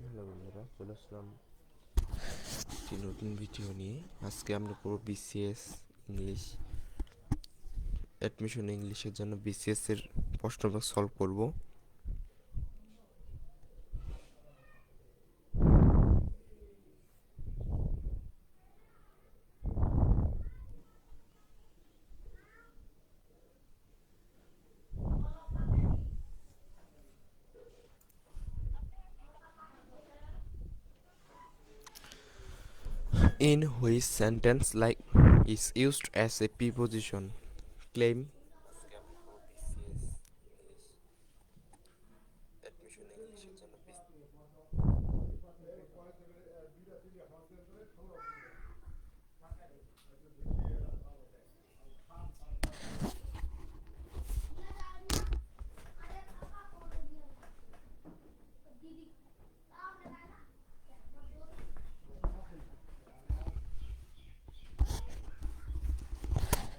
Hello বন্ধুরা, চলে আসলাম একটি নতুন ভিডিও নিয়ে। আজকে আমরা করব বিসিএস ইংলিশ অ্যাডমিশন ইংলিশের জন্য বিসিএস এর প্রশ্নটা সলভ করব। In which sentence like is used as a preposition? Claim.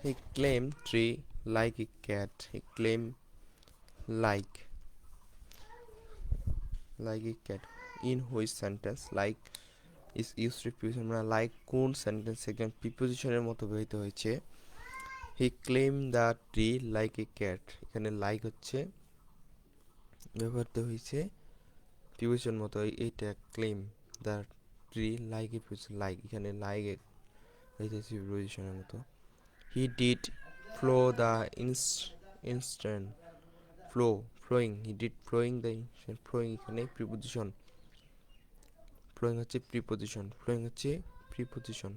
He claimed tree like a cat. He claimed like a cat. In which sentence like is used preposition, মানে like কোন sentence একজন প্রিপোজিশনের মতো ব্যবহৃত হয়েছে? He climbed the tree like a cat, এখানে like হচ্ছে ব্যবহৃত হয়েছে প্রিপোজিশন মতো। এইটা climbed the tree like a preposition, like এখানে লাইক হয়েছে প্রিপোজিশনের মতো। He did flow the instant, following, he did following the instant, following এখানে প্রিপোজিশন, ফ্লোয়িং হচ্ছে প্রিপোজিশন, ফ্লোয়িং হচ্ছে প্রিপোজিশন।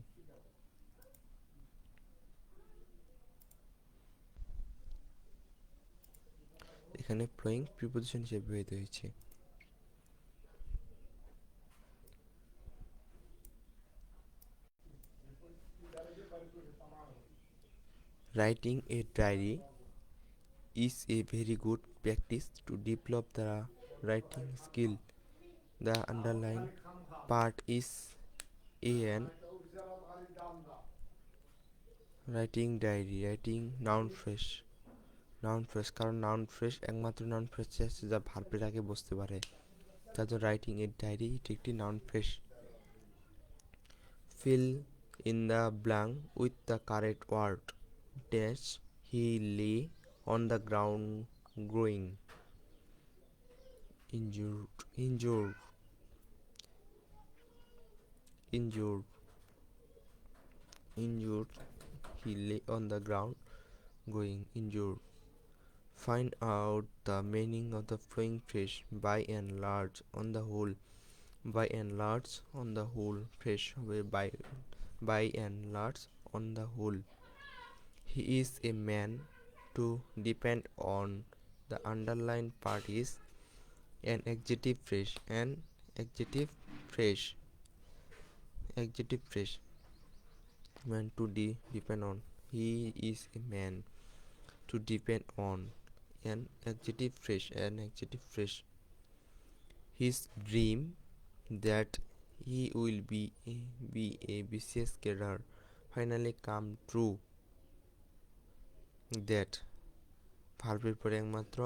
এখানে ফ্লোয়িং প্রিপোজিশন হিসেবে ব্যবহৃত হয়েছে। Writing a diary is a very good practice to develop the writing skill. The underlined part is an writing diary. Writing noun phrase, কারণ noun fresh একমাত্র noun fresh আছে যা ভার্বের আগে বসতে পারে, তার জন্য রাইটিং এর ডায়েরি এটি একটি noun fresh. fill in the blank with the correct word. Dash, he lay on the ground growing. Injured, injured, injured, he lay on the ground going injured. Find out the meaning of the flowing phrase by and large on the whole. By and large on the whole phrase by and large on the whole. He is a man to depend on. The underlined part is an adjective phrase. An adjective phrase. Adjective phrase. Man to depend on. He is a man to depend on. An adjective phrase. An adjective phrase. His dream that he will be a BCS career finally come true. That ভার্বের পরে একমাত্র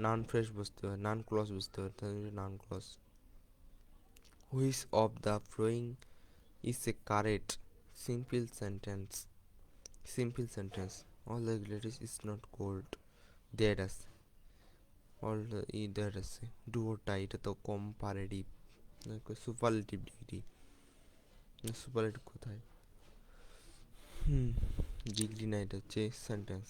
noun fresh বুঝতে হয়, noun clause বুঝতে হয়, তাহলে noun clause. Which of the following is a correct simple sentence? Simple sentence, all the relatives is not cold, that আছে, all that আছে। ডু অর ডাই এটা তো কম্পারেটিভ, সুপারলেটিভ ডিগ্রি, সুপারলেটিভ কোথায়? Degree না, এটা হচ্ছে sentence.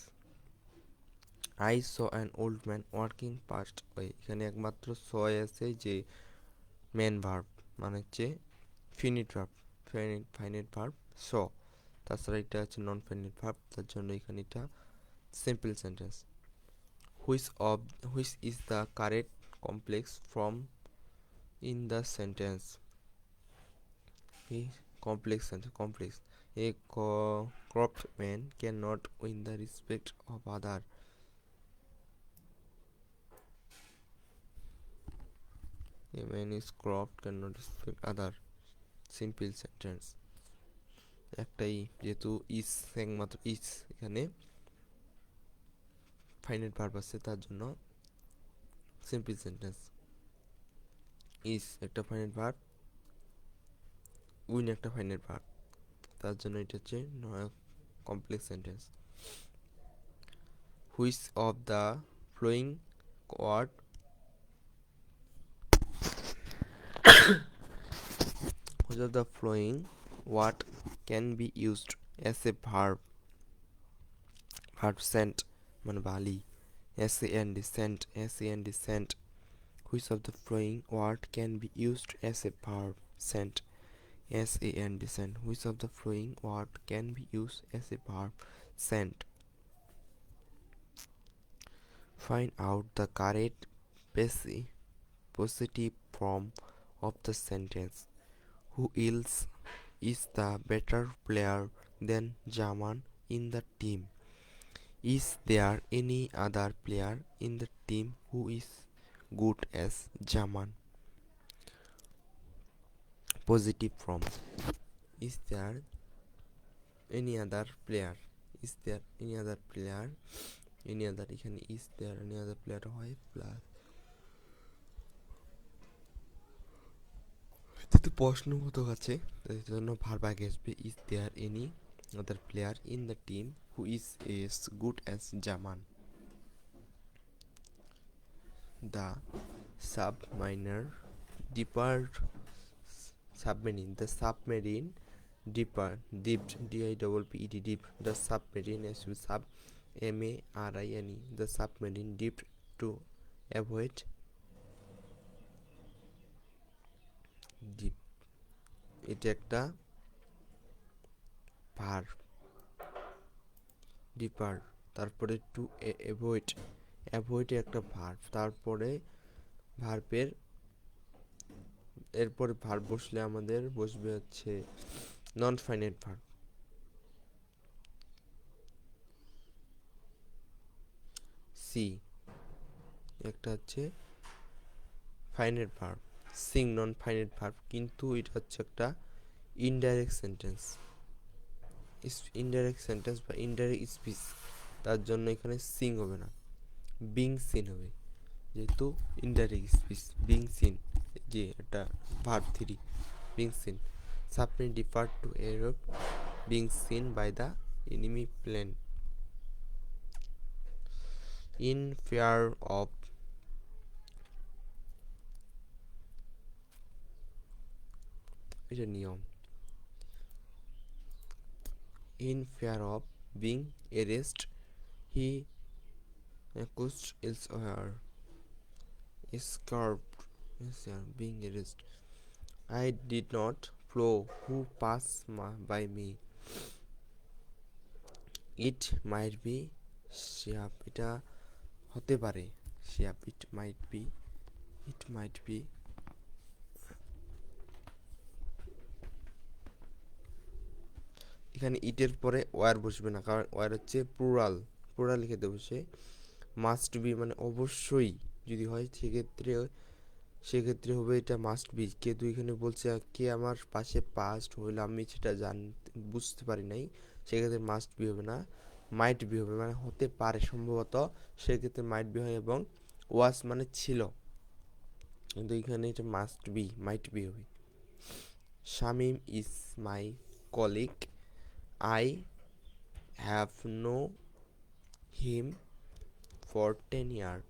I saw an old man working past way, এখানে একমাত্র সয় আছে যে মেন ভার্ব, মানে হচ্ছে finite verb, finite verb saw, তাছাড়া এটা হচ্ছে নন ফাইনিট ভার্ব, তার জন্য এখানে এটা simple sentence. Which is the correct complex form in the sentence? Complex sentence, complex. A corrupt man cannot win the respect of other. A man is corrupt cannot respect other. Simple sentence. একটাই, যেহেতু ইস একমাত্র ইস এখানে finite verb আছে, তার জন্য simple sentence. Is একটা finite verb, when একটা finite verb, তার জন্য এটা হচ্ছে complex sentence. Which of the following word which of the following what can be used as a verb sent মানে বালি sent which of the following word can be used as a verb sent sent which of the following word can be used as a verb sent find out the correct positive form of the sentence who else is the better player than Jaman in the team? Is there any other player in the team who is good as Jaman? Positive form. Is there any other player? Is there any other player? Any other এখানে is there any other player হয় plus যেহেতু প্রশ্নবোধক আছে তাই জন্য verb আগে আসবে is there any other player in the team who is as good as Jaman? The submariner depart the submarine dipped DIPPED dipped the submarine as we sub MARINE the submarine dipped to avoid dip এটা একটা verb ডিপার তারপরে to avoid একটা verb তারপরে ভার্বের এরপরে verb বসলে আমাদের বসবে হচ্ছে নন ফাইনাইট ভার্ব সি একটা হচ্ছে finite verb Singh non finite verb কিন্তু এটা হচ্ছে একটা ইনডাইরেক্ট সেন্টেন্স বা ইনডাইরেক্ট স্পিচ তার জন্য এখানে সিং হবে না বিং সিন হবে যেহেতু ইনডাইরেক্ট স্পিচ বিং সিন যে এটা verb 3 being seen submarine depart to এরোপ being seen by the enemy plane in fear of এটা নিয়ম in fear of being arrested he accused elsewhere escaped being arrested I did not follow who passed by me it might be sheep এটা হতে পারে sheep it might be এখানে ইটের পরে war বসবে না কারণ ওয়ার হচ্ছে প্লুরাল লিখে বসে মাস্ট বি মানে অবশ্যই যদি হয় সেক্ষেত্রে হবে এটা মাস্ট বি কিন্তু এখানে বলছে কে আমার পাশে পাস্ট হইলে আমি সেটা বুঝতে পারি নাই সেক্ষেত্রে মাস্ট বি হবে না মাইট বি হবে মানে হতে পারে সম্ভবত সেক্ষেত্রে মাইট বি হয় এবং ওয়াস মানে ছিল কিন্তু এখানে এটা মাইট বি হবে Shamim is my colleague I have known him for 10 years.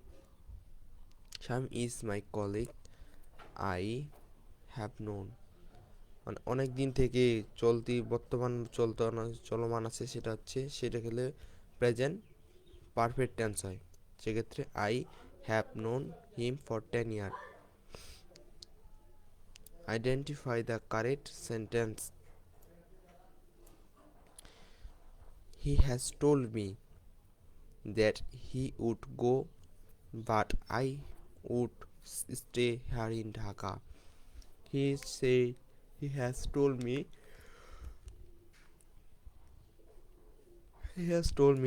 Sham is my colleague. I have known মানে অনেক দিন থেকে চলমান আছে সেটা খেলে প্রেজেন্ট পারফেক্ট টেন্স হয় সেক্ষেত্রে I have known him for 10 years. Identify the correct sentence. He has told me that he would go but I would stay here in Dhaka. He has told me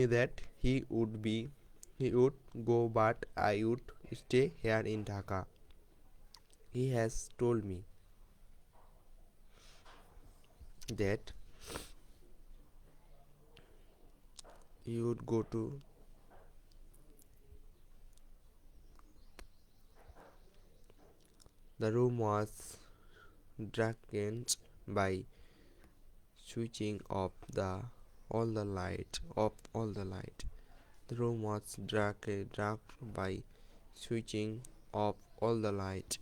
that he would go but I would stay here in Dhaka. He has told me that he would go to The room was darkened by switching off all the light. The room was dark by switching off all the light.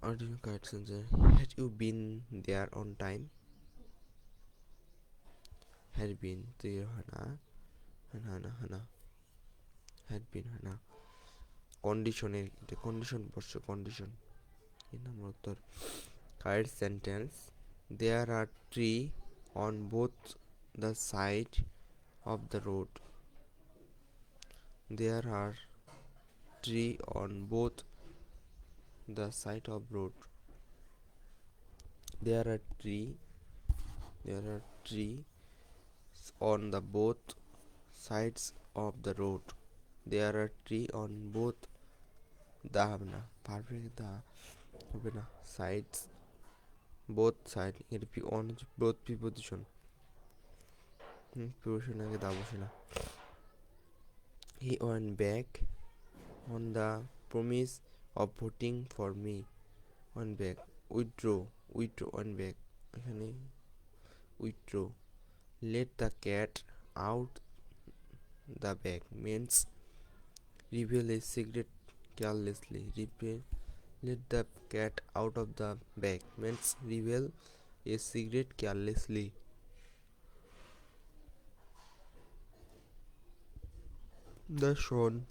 Audio card sensor. Had you been there on time? Had been there, Hana. Had been, Hana. কন্ডিশনের এটা condition বর্ষ condition এই number উত্তর correct sentence there are tree on both the side of the road there are tree on both the side of road there are tree on the both sides of the road. There are tree on both the হবে না perfect দা হবে না sides both side এর P on both preposition preposition আগে দা বসে না he went back on the promise of voting for me one back withdraw one back এখানে withdraw let the cat out the bag means reveal a secret carelessly. Let the cat out of the bag means reveal a secret carelessly. The swan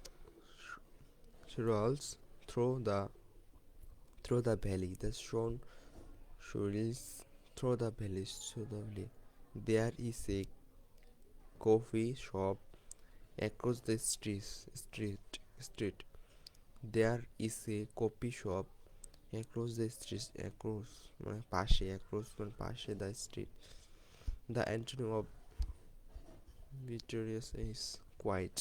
rolls through the valley. The swan swirls through the valley. There is a coffee shop across the street. There is a coffee shop across the street. Across মানে পাশে across মানে পাশে the street. The antonym of victorious is quiet.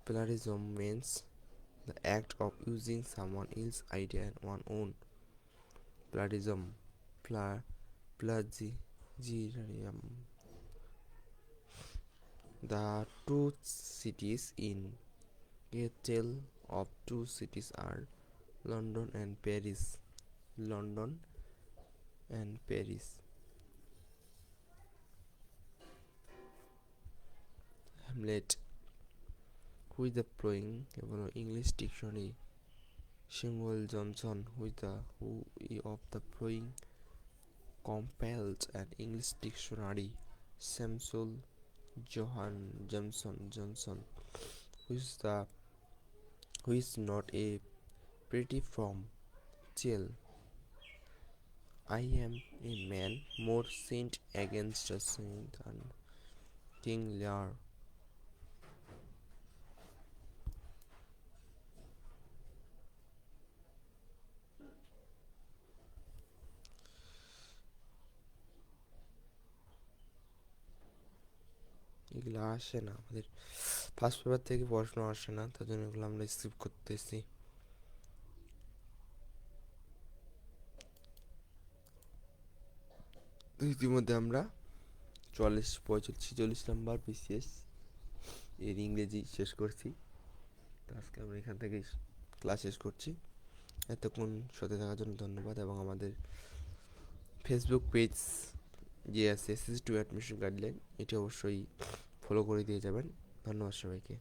Plagiarism means the act of using someone else's idea and one own. Plagiarism. Plagiarism. The two cities in a tale of two cities are London and Paris. Hamlet. Who is the following English dictionary? Samuel Johnson. Who of the following compiled an English dictionary? Samuel Johnson. Who is not a pretty from jail? I am a man more sinned against a saint than King Lear. এগুলো আসে না আমাদের first paper থেকে প্রশ্ন আসে না তার জন্য এগুলো আমরা স্কিপ করতেছি ইতিমধ্যে আমরা 46 নাম্বার বিসিএস এর ইংরেজি শেষ করছি তো আজকে আমরা এখান থেকে ক্লাস শেষ করছি এতক্ষণ সাথে থাকার জন্য ধন্যবাদ এবং আমাদের ফেসবুক পেজ যে আছে এসএসসি টু অ্যাডমিশন গাইডলাইন এটি অবশ্যই ফলো করে দিয়ে যাবেন ধন্যবাদ সবাইকে